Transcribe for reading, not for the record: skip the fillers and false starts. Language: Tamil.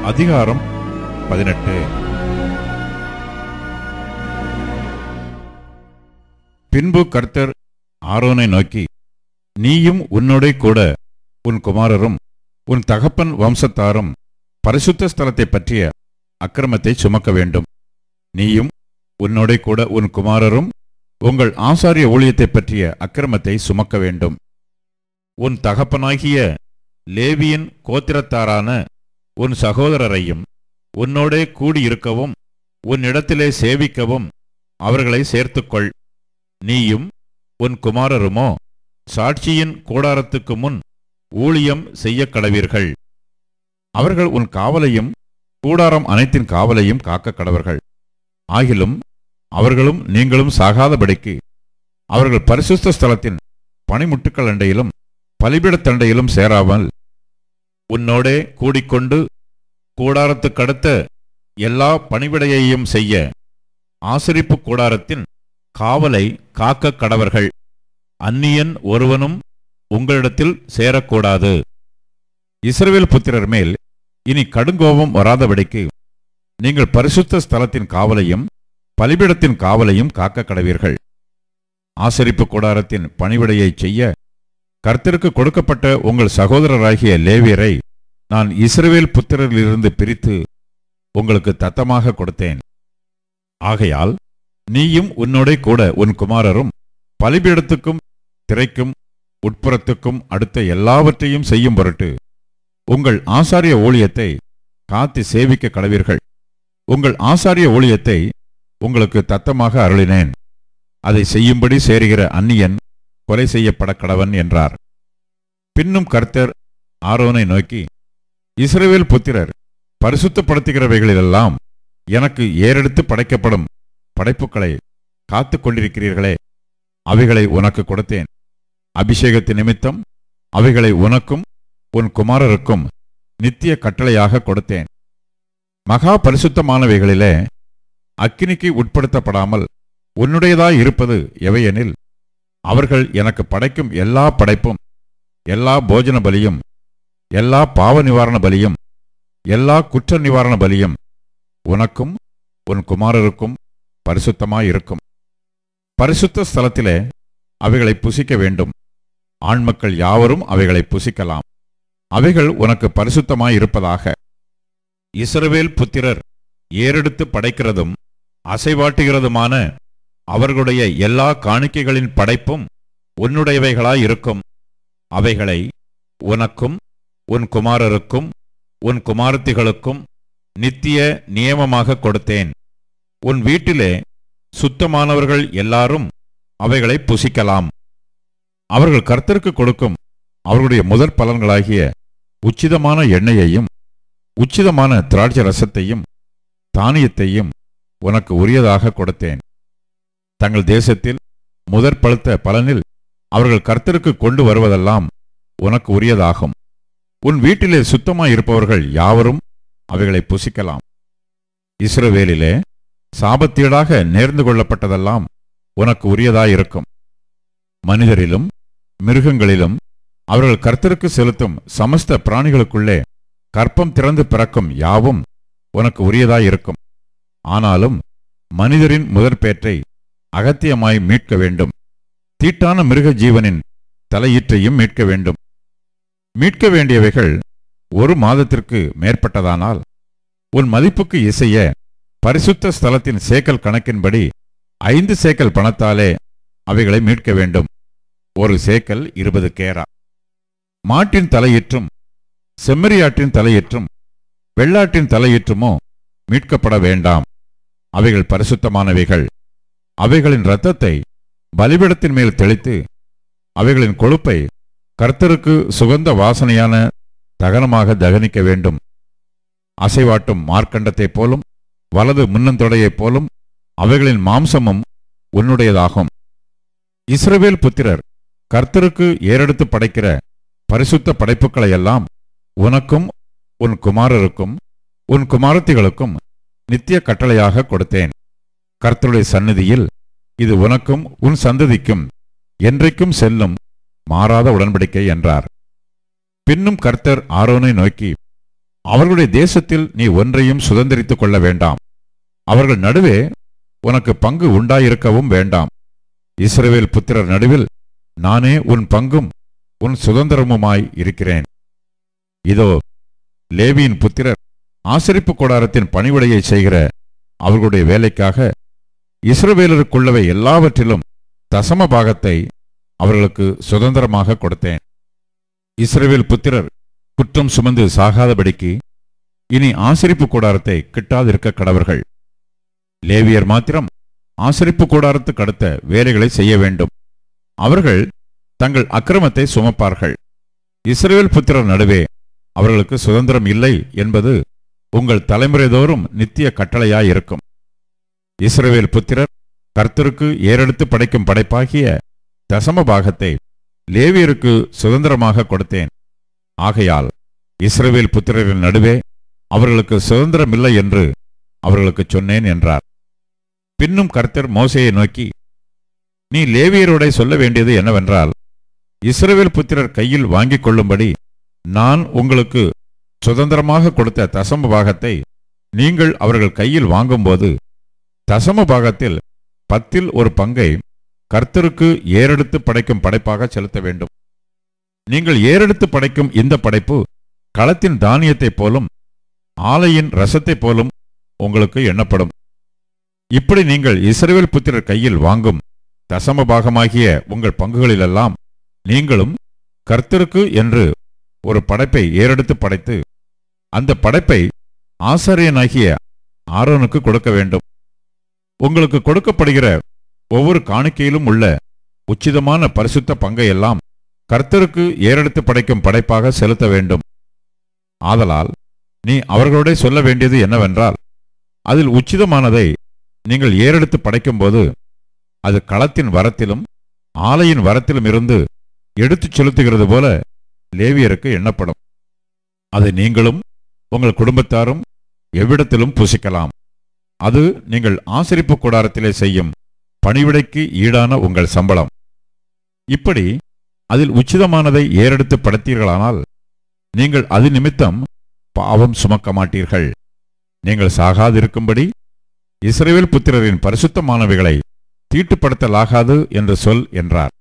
அதிகாரம் 18. பின்பு கர்த்தர் ஆரோனை நோக்கி, நீயும் உன்னோடே கூட உன் குமாரரும் உன் தகப்பன் வம்சத்தாரும் பரிசுத்த ஸ்தலத்தை பற்றிய அக்கிரமத்தை சுமக்க வேண்டும். நீயும் உன்னோடே கூட உன் குமாரரும் உங்கள் ஆசாரிய ஊழியத்தை பற்றிய அக்கிரமத்தை சுமக்க வேண்டும். உன் தகப்பனாகிய லேவியின் கோத்திரத்தாரான உன் சகோதரரையும் உன்னோடே கூடியிருக்கவும் உன்னிடத்திலே சேவிக்கவும் அவர்களை சேர்த்துக்கொள். நீயும் உன் குமாரருமோ சாட்சியின் கூடாரத்துக்கு முன் ஊழியம் செய்ய கடவீர்கள். அவர்கள் உன் காவலையும் கூடாரம் அனைத்தின் காவலையும் காக்க கடவர்கள். ஆகிலும் அவர்களும் நீங்களும் சாகாதபடிக்கு அவர்கள் பரிசுத்த ஸ்தலத்தின் பனிமுட்டுக்கள் அண்டையிலும் பலிபீடத்தண்டையிலும் சேராமல் உன்னோடே கூடிக்கொண்டு கூடாரத்துக்கடுத்த எல்லா பணிவிடையையும் செய்ய ஆசரிப்பு கூடாரத்தின் காவலை காக்க கடவர்கள். அந்நியன் ஒருவனும் உங்களிடத்தில் சேரக்கூடாது. இஸ்ரவேல் புத்திரர் மேல் இனி கடுங்கோபம் வராதபடிக்கு நீங்கள் பரிசுத்த ஸ்தலத்தின் காவலையும் பலிபீடத்தின் காவலையும் காக்க கடவீர்கள். ஆசரிப்பு கூடாரத்தின் பணிவிடையை செய்ய கர்த்தருக்கு கொடுக்கப்பட்ட உங்கள் சகோதரராகிய லேவியரை நான் இஸ்ரவேல் புத்திரரிலிருந்து பிரித்து உங்களுக்கு தத்தமாக கொடுத்தேன். ஆகையால் நீயும் உன்னோடே கூட உன் குமாரரும் பலிபீடத்துக்கும் திரைக்கும் உட்புறத்துக்கும் அடுத்த எல்லாவற்றையும் செய்யும் பொருட்டு உங்கள் ஆசாரிய ஊழியத்தை காத்து சேவிக்க கடவீர்கள். உங்கள் ஆசாரிய ஊழியத்தை உங்களுக்கு தத்தமாக அருளினேன். அதை செய்யும்படி சேருகிற அந்நியன் கொலை செய்யப்பட கடவன் என்றார். பின்னும் கர்த்தர் ஆரோனை நோக்கி, இஸ்ரவேல் புத்திரர் பரிசுத்தப்படுத்துகிறவைகளிலெல்லாம் எனக்கு ஏறெடுத்து படைக்கப்படும் படைப்புகளை காத்து கொண்டிருக்கிறீர்களே, அவைகளை உனக்கு கொடுத்தேன். அபிஷேகத்தின் நிமித்தம் அவைகளை உனக்கும் உன் குமாரருக்கும் நித்திய கட்டளையாக கொடுத்தேன். மகா பரிசுத்தமானவைகளிலே அக்கினிக்கு உட்படுத்தப்படாமல் உன்னுடையதாய் இருப்பது எவையெனில், அவர்கள் எனக்கு படைக்கும் எல்லா படைப்பும் எல்லா போஜன பலியும் எல்லா பாவ நிவாரண பலியும் எல்லா குற்ற நிவாரண பலியும் உனக்கும் உன் குமாரருக்கும் பரிசுத்தமாயிருக்கும். பரிசுத்த ஸ்தலத்திலே அவைகளை புசிக்க வேண்டும். ஆண்மக்கள் யாவரும் அவைகளை புசிக்கலாம். அவைகள் உனக்கு பரிசுத்தமாயிருப்பதாக. இஸ்ரவேல் புத்திரர் ஏறெடுத்து படைக்கிறதும் அசைவாட்டுகிறதுமான அவர்களுடைய எல்லா காணிக்கைகளின் படைப்பும் உன்னுடையவைகளாயிருக்கும். அவைகளை உனக்கும் உன் குமாரருக்கும் உன் குமாரத்திகளுக்கும் நித்திய நியமமாக கொடுத்தேன். உன் வீட்டிலே சுத்தமானவர்கள் எல்லாரும் அவைகளை புசிக்கலாம். அவர்கள் கர்த்தருக்கு கொடுக்கும் அவர்களுடைய முதற் பலன்களாகிய உச்சிதமான எண்ணெயையும் உச்சிதமான திராட்சை ரசத்தையும் தானியத்தையும் உனக்கு உரியதாக கொடுத்தேன். தங்கள் தேசத்தில் முதற் பழுத்த பலனில் அவர்கள் கர்த்தருக்கு கொண்டு வருவதெல்லாம் உனக்கு உரியதாகும். உன் வீட்டிலே சுத்தமாயிருப்பவர்கள் யாவரும் அவைகளை புசிக்கலாம். இஸ்ரவேலிலே சாபத்தீடாக நேர்ந்து கொள்ளப்பட்டதெல்லாம் உனக்கு உரியதாயிருக்கும். மனிதரிலும் மிருகங்களிலும் அவர்கள் கர்த்தருக்கு செலுத்தும் சமஸ்த பிராணிகளுக்குள்ளே கற்பம் திறந்து பிறக்கும் யாவும் உனக்கு உரியதாயிருக்கும். ஆனாலும் மனிதரின் முதற்பேற்றை அகத்தியமாய் மீட்க வேண்டும். தீட்டான மிருக ஜீவனின் தலையீற்றையும் மீட்க வேண்டும். மீட்க வேண்டியவைகள் 1 மாதத்திற்கு மேற்பட்டதானால் உன் மதிப்புக்கு இசைய பரிசுத்த ஸ்தலத்தின் சேக்கல் கணக்கின்படி 5 சேக்கல் பணத்தாலே அவைகளை மீட்க வேண்டும். 1 சேக்கல் 20 கேரா. மாட்டின் தலையீற்றும் செம்மறியாட்டின் தலையீற்றும் வெள்ளாட்டின் தலையீற்றுமோ மீட்கப்பட வேண்டாம். அவைகள் பரிசுத்தமானவைகள். அவைகளின் இரத்தத்தை பலிபீடத்தின் மேல் தெளித்து அவைகளின் கொழுப்பை கர்த்தருக்கு சுகந்த வாசனையான தகனமாக தகனிக்க வேண்டும். அசைவாட்டும் மார்க்கண்டத்தைப் போலும் வலது முன்னந்தொடையைப் போலும் அவைகளின் மாம்சமும் உன்னுடையதாகும். இஸ்ரவேல் புத்திரர் கர்த்தருக்கு ஏறெடுத்து படைக்கிற பரிசுத்த படைப்புகளையெல்லாம் உனக்கும் உன் குமாரருக்கும் உன் குமாரத்திகளுக்கும் நித்திய கட்டளையாக கொடுத்தேன். கர்த்தருடைய சந்நிதியில் இது உனக்கும் உன் சந்ததிக்கும் என்றைக்கும் செல்லும் மாறாத உடன்படிக்கை என்றார். பின்னும் கர்த்தர் ஆரோனை நோக்கி, அவர்களுடைய தேசத்தில் நீ ஒன்றையும் சுதந்திரித்துக் கொள்ள வேண்டாம். அவர்கள் நடுவே உனக்கு பங்கு உண்டாயிருக்கவும் வேண்டாம். இஸ்ரவேல் புத்திரர் நடுவில் நானே உன் பங்கும் உன் சுதந்திரமுமாய் இருக்கிறேன். இதோ, லேவியின் புத்திரர் ஆசரிப்பு கூடாரத்தின் பணிவிடையை செய்கிற அவர்களுடைய வேலைக்காக இஸ்ரவேலருக்குள்ளவை எல்லாவற்றிலும் தசம பாகத்தை அவர்களுக்கு சுதந்திரமாக கொடுத்தேன். இஸ்ரவேல் புத்திரர் குற்றம் சுமந்து சாகாதபடிக்கு இனி ஆசரிப்பு கூடாரத்தை கிட்டாதிருக்க கடவர்கள். லேவியர் மாத்திரம் ஆசரிப்பு கூடாரத்துக்கு அடுத்த வேலைகளை செய்ய வேண்டும். அவர்கள் தங்கள் அக்கிரமத்தை சுமப்பார்கள். இஸ்ரவேல் புத்திரர் நடுவே அவர்களுக்கு சுதந்திரம் இல்லை என்பது உங்கள் தலைமுறைதோறும் நித்திய கட்டளையாயிருக்கும். இஸ்ரவேல் புத்திரர் கர்த்தருக்கு ஏறெடுத்து படைக்கும் படைப்பாகிய தசம பாகத்தை லேவியருக்கு சுதந்திரமாக கொடுத்தேன். ஆகையால் இஸ்ரவேல் புத்திரரின் நடுவே அவர்களுக்கு சுதந்திரமில்லை என்று அவர்களுக்கு சொன்னேன் என்றார். பின்னும் கர்த்தர் மோசேயை நோக்கி, நீ லேவியரோட சொல்ல வேண்டியது என்னவென்றால், இஸ்ரவேல் புத்திரர் கையில் வாங்கிக் கொள்ளும்படி நான் உங்களுக்கு சுதந்திரமாக கொடுத்த தசம பாகத்தை நீங்கள் அவர்கள் கையில் வாங்கும்போது தசம பாகத்தில் 10 ஒரு பங்கை கர்த்தருக்கு ஏறெடுத்து படைக்கும் படைப்பாக செலுத்த வேண்டும். நீங்கள் ஏறெடுத்து படைக்கும் இந்த படைப்பு களத்தின் தானியத்தைப் போலும் ஆலையின் ரசத்தைப் போலும் உங்களுக்கு எண்ணப்படும். இப்படி நீங்கள் இஸ்ரவேல் புத்திரர் கையில் வாங்கும் தசம பாகமாகிய உங்கள் பங்குகளிலெல்லாம் நீங்களும் கர்த்தருக்கு என்று ஒரு படைப்பை ஏறெடுத்து படைத்து அந்த படைப்பை ஆசாரியனாகிய ஆரோனுக்கு கொடுக்க வேண்டும். உங்களுக்கு கொடுக்கப்படுகிற ஒவ்வொரு காணிக்கையிலும் உள்ள உச்சிதமான பரிசுத்த பங்கையெல்லாம் கர்த்தருக்கு ஏறெடுத்து படைக்கும் படைப்பாக செலுத்த வேண்டும். ஆதலால் நீ அவர்களோட சொல்ல வேண்டியது என்னவென்றால், அதில் உச்சிதமானதை நீங்கள் ஏறெடுத்து படைக்கும்போது அது களத்தின் வரத்திலும் ஆலையின் வரத்திலும் இருந்து எடுத்துச் செலுத்துகிறது போல லேவியருக்கு எண்ணப்படும். அதை நீங்களும் உங்கள் குடும்பத்தாரும் எவ்விடத்திலும் புசிக்கலாம். அது நீங்கள் ஆசரிப்பு கூடாரத்திலே செய்யும் பணிவிடைக்கு ஈடான உங்கள் சம்பளம். இப்படி அதில் உச்சிதமானதை ஏறெடுத்து படைத்தீர்களானால் நீங்கள் அது நிமித்தம் பாவம் சுமக்க மாட்டீர்கள். நீங்கள் சாகாதிருக்கும்படி இஸ்ரவேல் புத்திரரின் பரிசுத்தமானவைகளை தீட்டுப்படுத்தலாகாது என்று சொல் என்றார்.